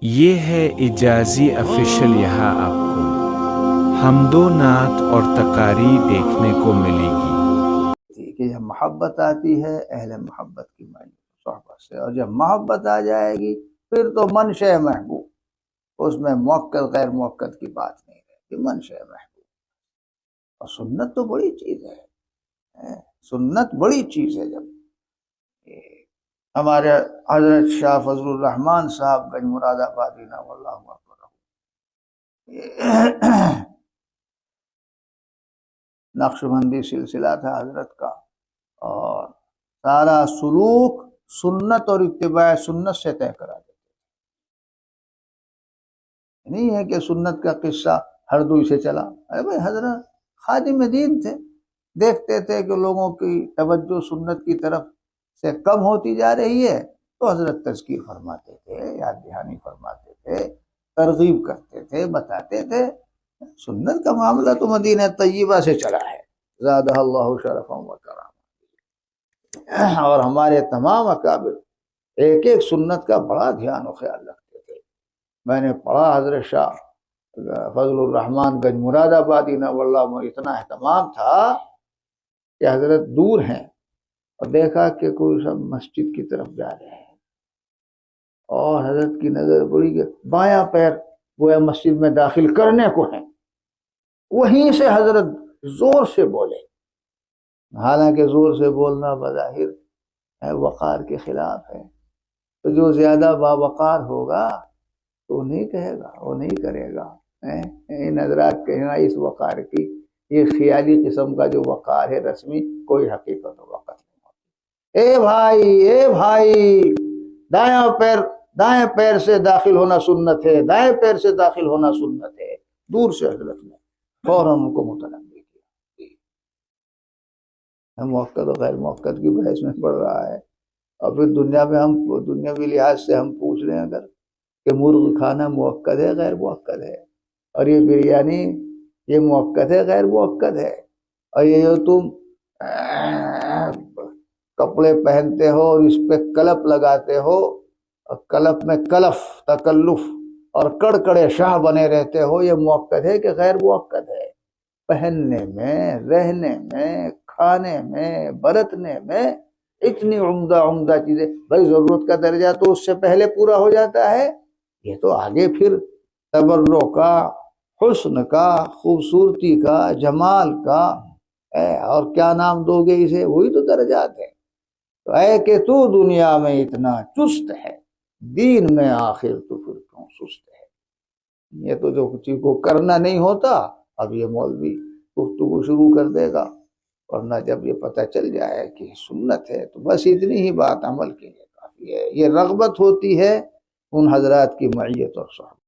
یہ ہے اجازی افیشل، یہاں آپ کو حمد و نعت اور تقاری دیکھنے کو ملے گی کہ جب محبت آتی ہے اہل محبت کی صحبت سے، اور جب محبت آ جائے گی پھر تو منشأ محبوب، اس میں موقت غیر موقت کی بات نہیں رہتی، منشأ محبوب۔ اور سنت تو بڑی چیز ہے، سنت بڑی چیز ہے۔ جب ہمارے حضرت شاہ فضل الرحمان صاحب گنج مراد آبادی نور اللہ نقشبندی سلسلہ تھا حضرت کا، اور سارا سلوک سنت اور اتباع سنت سے طے کرا دیتے، نہیں ہے کہ سنت کا قصہ ہر دوئی سے چلا۔ ارے بھائی حضرت خادم دین تھے، دیکھتے تھے کہ لوگوں کی توجہ سنت کی طرف سے کم ہوتی جا رہی ہے تو حضرت تذکیر فرماتے تھے، یاد دہانی فرماتے تھے، ترغیب کرتے تھے، بتاتے تھے۔ سنت کا معاملہ تو مدینہ طیبہ سے چلا ہے، زادہ اللہ شرفا و کرامہ، اور ہمارے تمام اکابر ایک ایک سنت کا بڑا دھیان و خیال رکھتے تھے۔ میں نے پڑھا حضرت شاہ فضل الرحمان گنج مراد آبادی نور اللہ، اتنا اہتمام تھا کہ حضرت دور ہیں اور دیکھا کہ کوئی سب مسجد کی طرف جا رہے ہیں، اور حضرت کی نظر پڑی کہ بایاں پیر گویا مسجد میں داخل کرنے کو ہیں، وہیں سے حضرت زور سے بولے، حالانکہ زور سے بولنا بظاہر وقار کے خلاف ہے، تو جو زیادہ باوقار ہوگا تو وہ نہیں کہے گا، وہ نہیں کرے گا۔ ان حضرات کہنا اس وقار کی، یہ خیالی قسم کا جو وقار ہے رسمی، کوئی حقیقت و وقت نہیں ہوتی۔ اے بھائی دائیں پیر سے داخل ہونا سنت ہے، دائیں پیر سے داخل ہونا سنت ہے۔ دور سے حضرت نے فوراً ان کو متنبہ کیا۔ موقت و غیر موقت کی بحث میں پڑ رہا ہے، اور پھر دنیا میں ہم دنیاوی لحاظ سے ہم پوچھ رہے ہیں اگر کہ مرغ کھانا موقت ہے غیر موقت ہے، اور یہ بریانی یہ موقت ہے غیر موقت ہے، اور یہ جو تم کپڑے پہنتے ہو اور اس پہ کلپ لگاتے ہو، اور کلپ میں کلف تکلف اور کڑکڑے شاہ بنے رہتے ہو، یہ موقت ہے کہ غیر موقت ہے؟ پہننے میں، رہنے میں، کھانے میں، برتنے میں اتنی عمدہ چیزیں، بھائی ضرورت کا درجہ تو اس سے پہلے پورا ہو جاتا ہے، یہ تو آگے پھر تبرع کا، حسن کا، خوبصورتی کا، جمال کا، اور کیا نام دو گے اسے، وہی تو درجات ہے۔ تو اے کہ تو دنیا میں اتنا چست ہے، دین میں آخر تو پھر کیوں سست ہے؟ یہ تو جو کسی کو کرنا نہیں ہوتا، اب یہ مولوی گفتگو شروع کر دے گا، ورنہ جب یہ پتہ چل جائے کہ سنت ہے تو بس اتنی ہی بات عمل کے لیے کافی ہے۔ یہ رغبت ہوتی ہے ان حضرات کی معیت اور صحبت۔